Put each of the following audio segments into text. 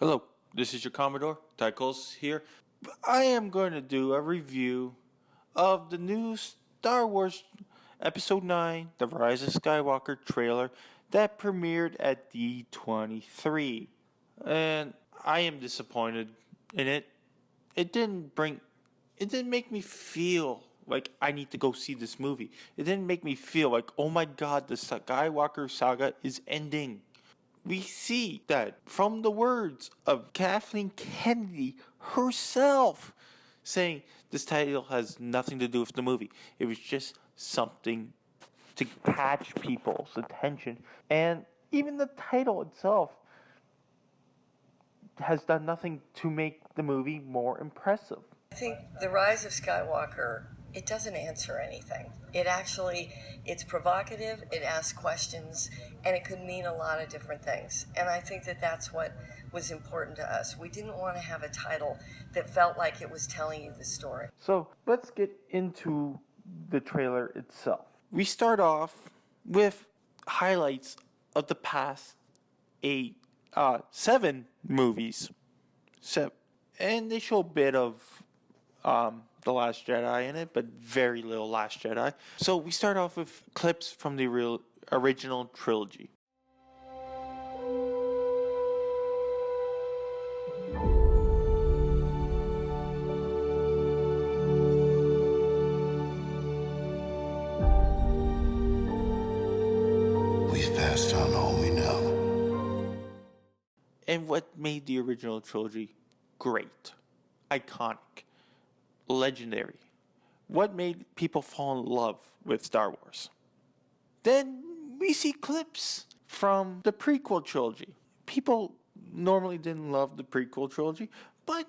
Hello, this is your Commodore, Tychos here. I am going to do a review of the new Star Wars Episode 9, The Rise of Skywalker trailer that premiered at D23. And I am disappointed in it. It didn't make me feel like I need to go see this movie. It didn't make me feel like, oh my god, the Skywalker saga is ending. We see that from the words of Kathleen Kennedy herself, saying this title has nothing to do with the movie. It was just something to catch people's attention. And even the title itself has done nothing to make the movie more impressive. I think The Rise of Skywalker, it doesn't answer anything. It's provocative, it asks questions, and it could mean a lot of different things. And I think that that's what was important to us. We didn't want to have a title that felt like it was telling you the story. So let's get into the trailer itself. We start off with highlights of the past 7 movies. And they show a bit of The Last Jedi in it, but very little Last Jedi. So we start off with clips from the original trilogy. We've passed on all we know. And what made the original trilogy great, iconic, legendary? What made people fall in love with Star Wars? Then we see clips from the prequel trilogy. People normally didn't love the prequel trilogy, but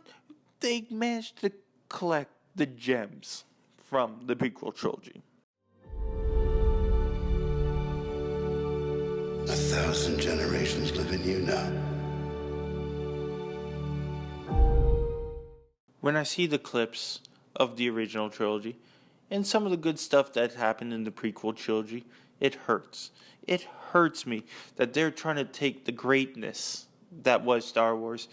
they managed to collect the gems from the prequel trilogy. 1,000 generations live in you now. When I see the clips of the original trilogy and some of the good stuff that happened in the prequel trilogy, it hurts. It hurts me that they're trying to take the greatness that was Star Wars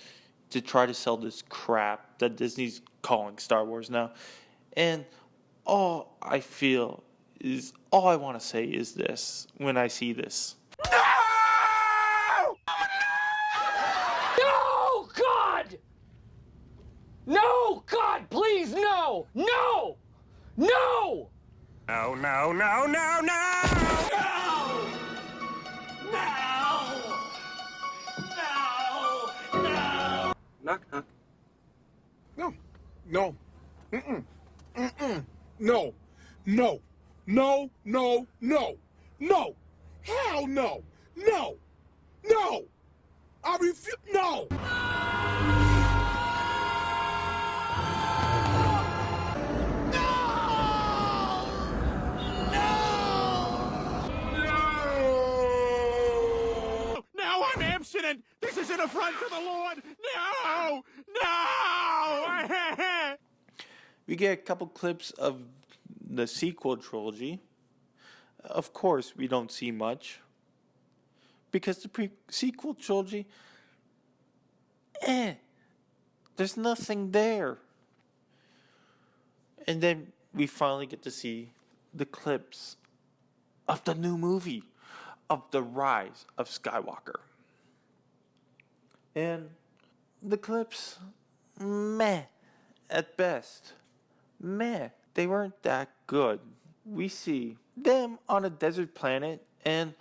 to try to sell this crap that Disney's calling Star Wars now. And all I want to say is this when I see this. No, God! No, God, please, no! No! No! No, no, no, no, no! No! No! No! Knock, knock. No. No. Mm-mm. Mm-mm. No. No. No. No. No. No. Hell no. No. No. I refuse. No. Now I'm abstinent! This is an affront to the Lord! No! No! We get a couple clips of the sequel trilogy. Of course, we don't see much, because the sequel trilogy, there's nothing there. And then we finally get to see the clips of the new movie, of The Rise of Skywalker. And the clips, meh, at best. Meh, they weren't that good. We see them on a desert planet, and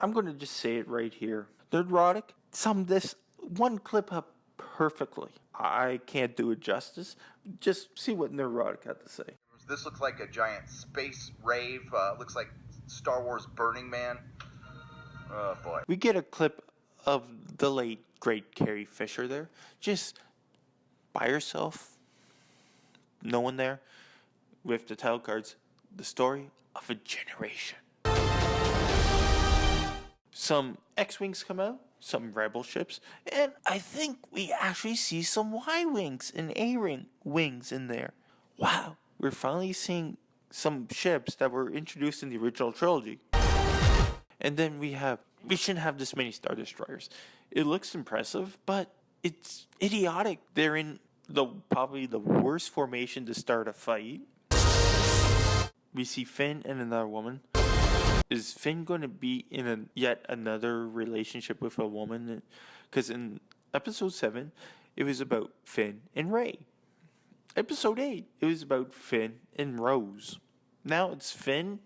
I'm going to just say it right here. Nerdrotic summed this one clip up perfectly. I can't do it justice. Just see what Nerdrotic had to say. This looks like a giant space rave. Looks like Star Wars Burning Man. Oh boy. We get a clip of the late, great Carrie Fisher there, just by herself, no one there, with the title cards, The Story of a Generation. Some X-Wings come out, some Rebel ships, and I think we actually see some Y-Wings and A-Wings in there. Wow, we're finally seeing some ships that were introduced in the original trilogy. And then we shouldn't have this many Star Destroyers. It looks impressive, but it's idiotic. They're in probably the worst formation to start a fight. We see Finn and another woman. Is Finn going to be in yet another relationship with a woman? Because in episode 7, it was about Finn and Rey. Episode 8, it was about Finn and Rose. Now it's Finn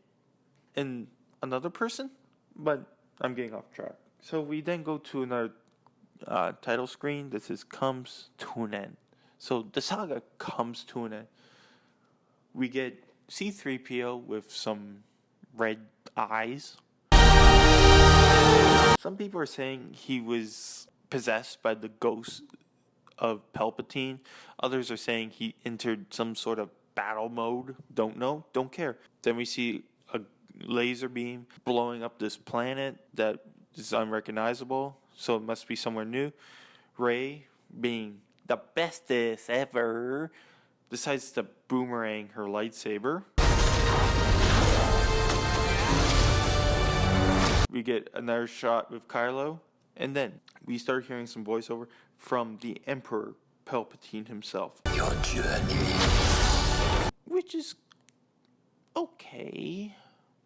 and another person? But I'm getting off track. So we then go to another title screen that says comes to an end. So the saga comes to an end. We get C-3PO with some red eyes. Some people are saying he was possessed by the ghost of Palpatine. Others are saying he entered some sort of battle mode. Don't know, don't care. Then we see a laser beam blowing up this planet that is unrecognizable, so it must be somewhere new. Rey, being the bestest ever, decides to boomerang her lightsaber. We get another shot with Kylo, and then we start hearing some voiceover from the Emperor Palpatine himself. Your journey. Which is okay,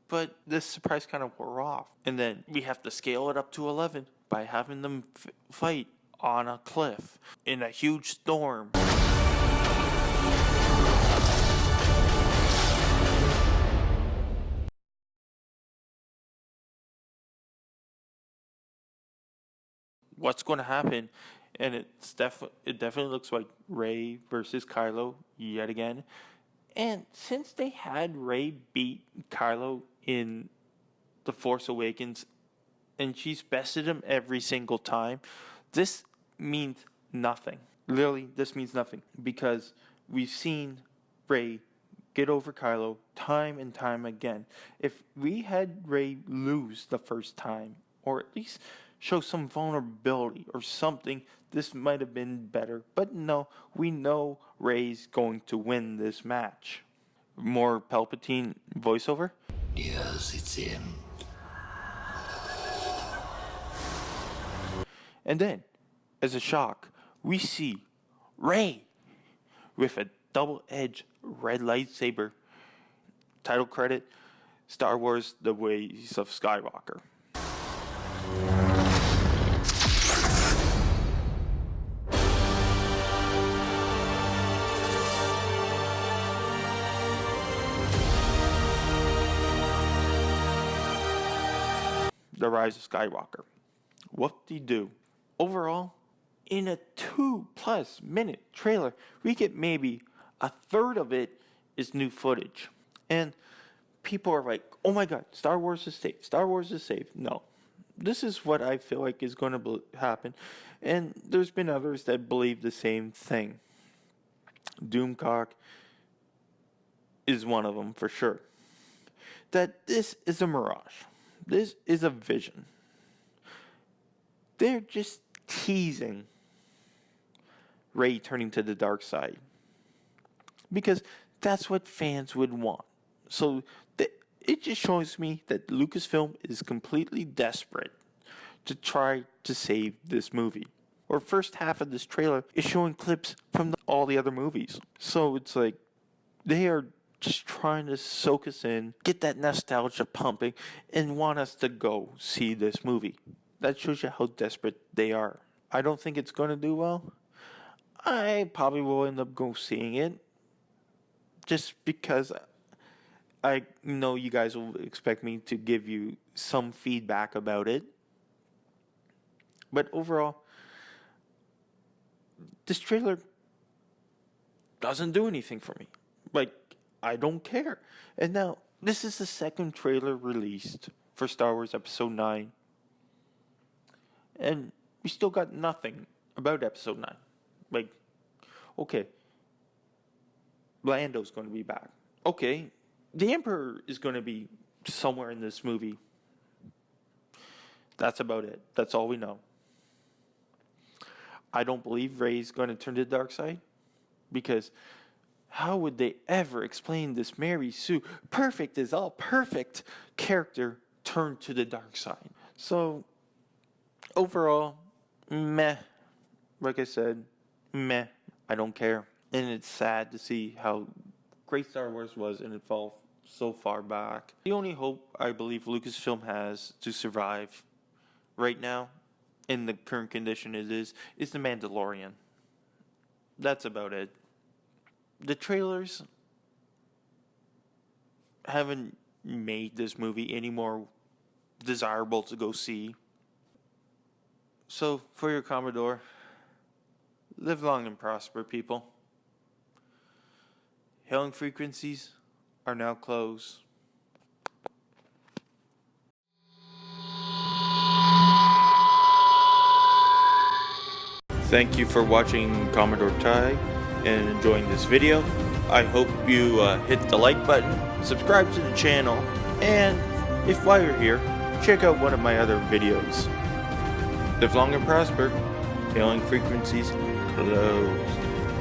but this surprise kind of wore off. And then we have to scale it up to 11 by having them fight on a cliff in a huge storm. What's going to happen? And it definitely looks like Rey versus Kylo yet again. And since they had Rey beat Kylo in The Force Awakens, and she's bested him every single time, this means nothing. Literally, this means nothing. Because we've seen Rey get over Kylo time and time again. If we had Rey lose the first time, or at least show some vulnerability or something, this might have been better. But no, we know Rey's going to win this match. More Palpatine voiceover. Yes, it's him. And then, as a shock, we see Rey with a double-edged red lightsaber. Title credit, Star Wars: The Rise of Skywalker. The Rise of Skywalker. Whoop-de-doo. Overall, in a 2+ minute trailer, we get maybe a third of it is new footage. And people are like, oh my god, Star Wars is safe. Star Wars is safe. No. This is what I feel like is going to happen. And there's been others that believe the same thing. Doomcock is one of them for sure. That this is a mirage. This is a vision. They're just teasing Rey turning to the dark side. Because that's what fans would want. So it just shows me that Lucasfilm is completely desperate to try to save this movie. Or first half of this trailer is showing clips from all the other movies. So it's like they are just trying to soak us in, get that nostalgia pumping, and want us to go see this movie. That shows you how desperate they are. I don't think it's going to do well. I probably will end up seeing it. Just because I know you guys will expect me to give you some feedback about it. But overall, this trailer doesn't do anything for me. Like, I don't care. And now, this is the second trailer released for Star Wars Episode 9. And we still got nothing about Episode 9. Like, okay, Lando's going to be back. Okay, the Emperor is going to be somewhere in this movie. That's about it. That's all we know. I don't believe Rey's going to turn to the dark side. Because how would they ever explain this Mary Sue, perfect as all perfect character, turn to the dark side? So, overall, meh. like I said, meh, I don't care. And it's sad to see how great Star Wars was and it fell so far back. The only hope I believe Lucasfilm has to survive right now, in the current condition it is The Mandalorian. That's about it. The trailers haven't made this movie any more desirable to go see. So, for your Commodore, live long and prosper, people. Hailing frequencies are now closed. Thank you for watching Commodore Ty and enjoying this video. I hope you hit the like button, subscribe to the channel, and if while you're here, check out one of my other videos. Live long and prosper. Hailing frequencies closed.